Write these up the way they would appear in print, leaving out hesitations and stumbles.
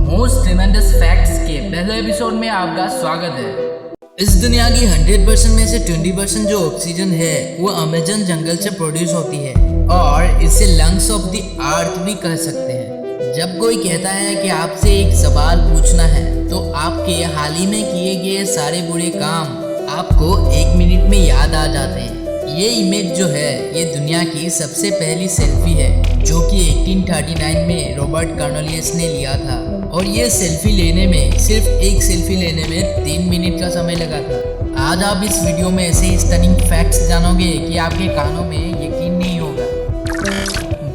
Most tremendous facts के पहले episode में आपका स्वागत है। इस दुनिया की 100% में से 20% जो ऑक्सीजन है वो अमेज़न जंगल से प्रोड्यूस होती है और इसे लंग्स ऑफ द अर्थ भी कह सकते हैं। जब कोई कहता है कि आपसे एक सवाल पूछना है तो आपके हाल ही में किए गए सारे बुरे काम आपको 1 मिनट में याद आ जाते हैं। ये इमेज जो है ये दुनिया की सबसे पहली सेल्फी है जो कि 1839 में रॉबर्ट कार्नेलियस ने लिया था और ये सेल्फी लेने में सिर्फ एक सेल्फी लेने में 3 मिनट का समय लगा था। आज आप इस वीडियो में ऐसे ही स्टनिंग फैक्ट्स जानोगे कि आपके कानों में यकीन नहीं होगा।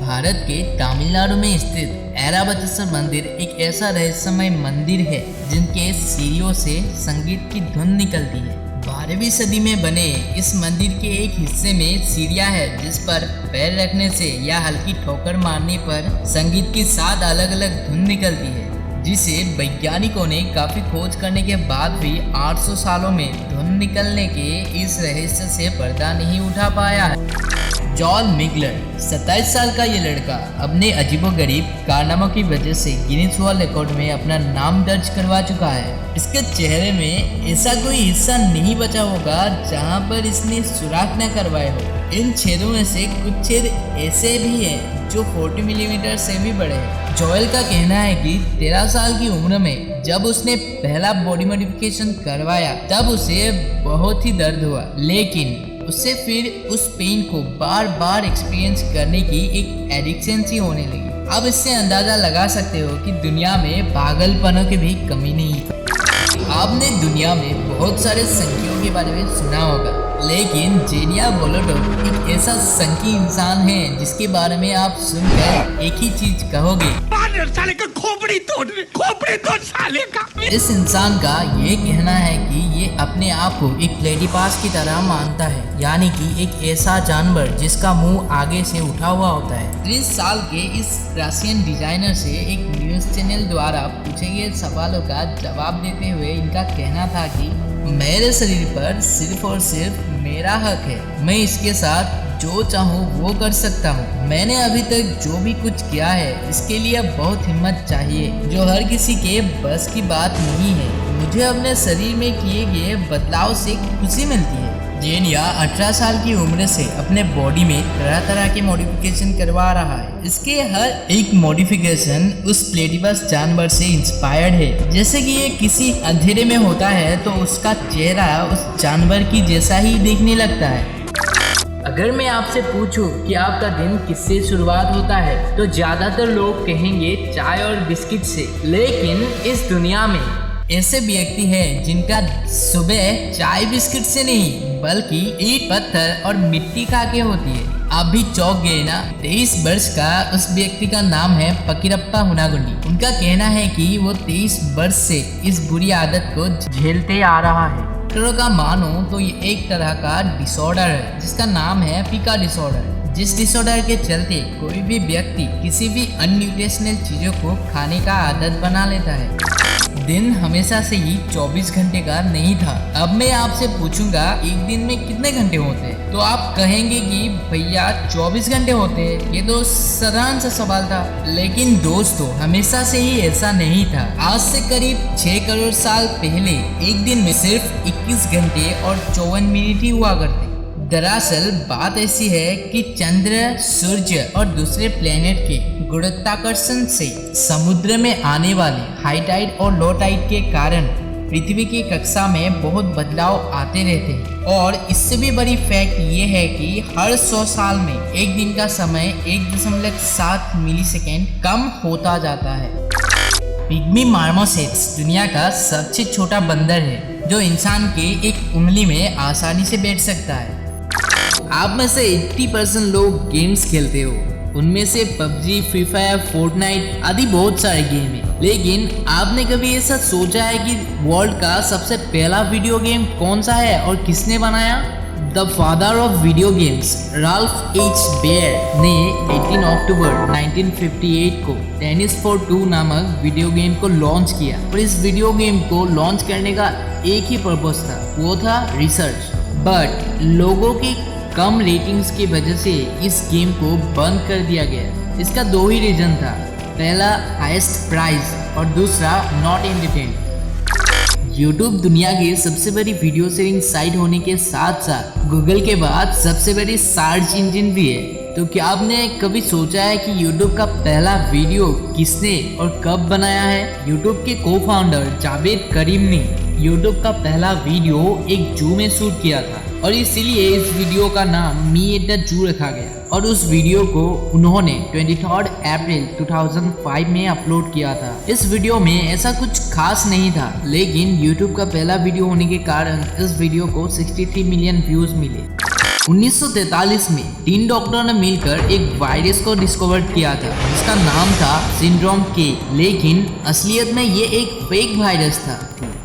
भारत के तमिलनाडु में स्थित ऐरावतेश्वर मंदिर एक ऐसा रहस्यमय मंदिर है जिनके सीढ़ियों से संगीत की धुन निकलती है। 12वीं सदी में बने इस मंदिर के एक हिस्से में सीढ़ियां है जिस पर पैर रखने से या हल्की ठोकर मारने पर संगीत की 7 अलग अलग धुन निकलती है, जिसे वैज्ञानिकों ने काफी खोज करने के बाद भी 800 सालों में धुन निकलने के इस रहस्य से पर्दा नहीं उठा पाया है। जॉन मिगलर 27 साल का ये लड़का अपने अजीबोगरीब कारनामों की वजह से गिनीज वर्ल्ड रिकॉर्ड में अपना नाम दर्ज करवा चुका है। इसके चेहरे में ऐसा कोई हिस्सा नहीं बचा होगा जहां पर इसने सुराख न करवाए हो। इन छेदों में से कुछ छेद ऐसे भी हैं जो 40 मिलीमीटर से भी बड़े हैं। जोएल का कहना है कि 13 साल की उम्र में जब उसने पहला बॉडी मॉडिफिकेशन करवाया तब उसे बहुत ही दर्द हुआ, लेकिन उससे फिर उस पेन को बार बार एक्सपीरियंस करने की एक एडिक्शन सी होने लगी। अब इससे अंदाजा लगा सकते हो कि दुनिया में पागलपनों की भी कमी नहीं। आपने दुनिया में बहुत सारे संख्याओं के बारे में सुना होगा, लेकिन जेनिया बोलोटोव एक ऐसा संख्यी इंसान है जिसके बारे में आप सुनकर एक ही चीज कहोगे, साले का खोपड़ी तोड़ साले का। इस इंसान का ये कहना है कि ये अपने आप को एक प्लेटिपस की तरह मानता है, यानी कि एक ऐसा जानवर जिसका मुंह आगे से उठा हुआ होता है। 30 साल के इस रशियन डिजाइनर से एक न्यूज चैनल द्वारा पूछे गए सवालों का जवाब देते हुए इनका कहना था कि मेरे शरीर पर सिर्फ और सिर्फ मेरा हक है, मैं इसके साथ जो चाहूँ वो कर सकता हूँ। मैंने अभी तक जो भी कुछ किया है इसके लिए बहुत हिम्मत चाहिए जो हर किसी के बस की बात नहीं है। मुझे अपने शरीर में किए गए बदलाव से खुशी मिलती है। जेनिया 18 साल की उम्र से अपने बॉडी में तरह तरह के मॉडिफिकेशन करवा रहा है। इसके हर एक मॉडिफिकेशन उस प्लेटिपस जानवर से इंस्पायर्ड है। जैसे कि ये किसी अंधेरे में होता है तो उसका चेहरा उस जानवर की जैसा ही दिखने लगता है। अगर मैं आपसे पूछूं कि आपका दिन किससे शुरुआत होता है तो ज्यादातर लोग कहेंगे चाय और बिस्किट से, लेकिन इस दुनिया में ऐसे व्यक्ति हैं जिनका सुबह चाय बिस्किट से नहीं बल्कि ईंट पत्थर और मिट्टी खा के होती है। आप भी चौंक गए ना। 23 वर्ष का उस व्यक्ति का नाम है फकीरप्पा हुनागुंडी। उनका कहना है कि वो 23 वर्ष से इस बुरी आदत को झेलते आ रहा है। डॉक्टरों का मानो तो ये एक तरह का डिसऑर्डर है जिसका नाम है पिका डिसऑर्डर, जिस डिसऑर्डर के चलते कोई भी व्यक्ति किसी भी अनन्यूट्रिशनल चीजों को खाने का आदत बना लेता है। दिन हमेशा से ही 24 घंटे का नहीं था। अब मैं आपसे पूछूंगा एक दिन में कितने घंटे होते हैं तो आप कहेंगे कि भैया 24 घंटे होते हैं। ये तो साधारण सा सवाल था, लेकिन दोस्तों हमेशा से ही ऐसा नहीं था। आज से करीब 6 करोड़ साल पहले एक दिन में सिर्फ 21 घंटे और 54 मिनट ही हुआ करते। दरअसल बात ऐसी है कि चंद्र, सूर्य और दूसरे प्लेनेट के गुरुत्वाकर्षण से समुद्र में आने वाले हाई टाइड और लो टाइड के कारण पृथ्वी की कक्षा में बहुत बदलाव आते रहते हैं। और इससे भी बड़ी फैक्ट ये है कि हर 100 साल में एक दिन का समय 1.7 मिलीसेकेंड कम होता जाता है। पिग्मी मार्मोसेट्स दुनिया का सबसे छोटा बंदर है जो इंसान के एक उंगली में आसानी से बैठ सकता है। आप में से 80% लोग गेम्स खेलते हो, उनमें से पबजी, फ्री फायर, फोर्टनाइट आदि बहुत सारे गेम हैं। लेकिन आपने कभी ऐसा सोचा है कि वर्ल्ड का सबसे पहला वीडियो गेम कौन सा है और किसने बनाया? The father of video games Ralph H Baer ने 18 अक्टूबर 1958 को टेनिस फॉर टू नामक वीडियो गेम को लॉन्च किया और इस वीडियो गेम को लॉन्च करने का एक ही पर्पस था, वो था रिसर्च। बट लोगों की कम रेटिंग्स की वजह से इस गेम को बंद कर दिया गया। इसका 2 ही रीजन था। पहला हाईएस्ट प्राइस और दूसरा नॉट इन डिटेल। YouTube दुनिया की सबसे बड़ी वीडियो शेयरिंग साइट होने के साथ साथ गूगल के बाद सबसे बड़ी सर्च इंजन भी है। तो क्या आपने कभी सोचा है कि YouTube का पहला वीडियो किसने और कब बनाया है? YouTube के को फाउंडर जावेद करीम ने YouTube का पहला वीडियो एक जू में शूट किया था और इसीलिए इस वीडियो का नाम मी एट द जू रखा गया और उस वीडियो को उन्होंने 23 अप्रैल 2005 में अपलोड किया था। इस वीडियो में ऐसा कुछ खास नहीं था, लेकिन YouTube का पहला वीडियो होने के कारण इस वीडियो को 63 मिलियन व्यूज मिले। 1943 में 3 डॉक्टरों ने मिलकर एक वायरस को डिस्कवर किया था जिसका नाम था सिंड्रोम के, लेकिन असलियत में ये एक फेक वायरस था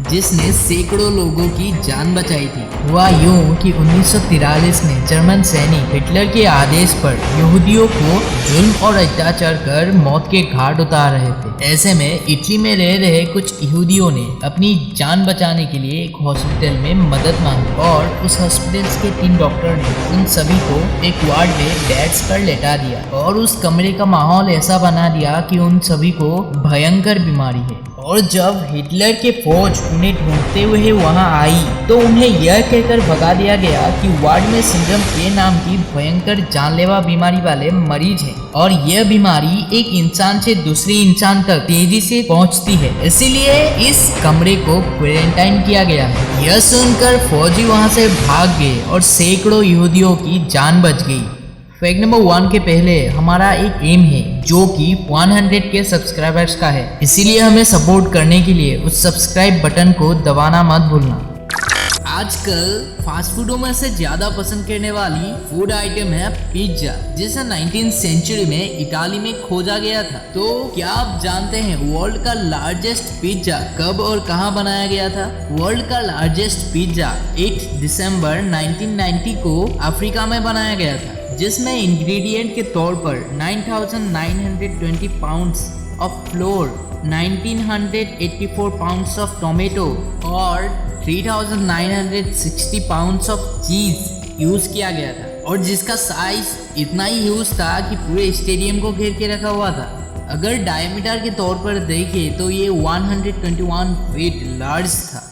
जिसने सैकड़ों लोगों की जान बचाई थी। हुआ यूं कि 1943 में जर्मन सैनिक हिटलर के आदेश पर यहूदियों को जुल्म और अत्याचार कर मौत के घाट उतार रहे थे। ऐसे में इटली में रह रहे कुछ यहूदियों ने अपनी जान बचाने के लिए एक हॉस्पिटल में मदद मांगी और उस हॉस्पिटल के 3 डॉक्टर ने उन सभी को एक वार्ड में बेड्स पर लेटा दिया और उस कमरे का माहौल ऐसा बना दिया कि उन सभी को भयंकर बीमारी है। और जब हिटलर के फौज उन्हें ढूंढते हुए वहां आई तो उन्हें यह कहकर भगा दिया गया कि वार्ड में सिंड्रोम के नाम की भयंकर जानलेवा बीमारी वाले मरीज हैं और यह बीमारी एक इंसान से दूसरे इंसान तक तेजी से पहुंचती है, इसीलिए इस कमरे को क्वारंटाइन किया गया है। यह सुनकर फौजी वहां से भाग गए और सैकड़ों यहूदियों की जान बच गई। फैक्ट नंबर 1 के पहले हमारा एक एम है जो कि 100 के सब्सक्राइबर्स का है, इसीलिए हमें सपोर्ट करने के लिए उस सब्सक्राइब बटन को दबाना मत भूलना। आजकल फास्ट फूडों में से ज्यादा पसंद करने वाली फूड आइटम है पिज्जा, जिसे 19th सेंचुरी में इटाली में खोजा गया था। तो क्या आप जानते हैं वर्ल्ड का लार्जेस्ट पिज्जा कब और कहां बनाया गया था? वर्ल्ड का लार्जेस्ट पिज्जा 8 दिसंबर 1990 को अफ्रीका में बनाया गया था, जिसमें इंग्रेडिएंट के तौर पर 9,920 pounds of floor, 1,984 pounds of tomato और 3,960 पाउंड्स ऑफ चीज यूज किया गया था और जिसका साइज इतना ही ह्यूज था कि पूरे स्टेडियम को घेर के रखा हुआ था। अगर डायमीटर के तौर पर देखें तो ये 121 फीट लार्ज था।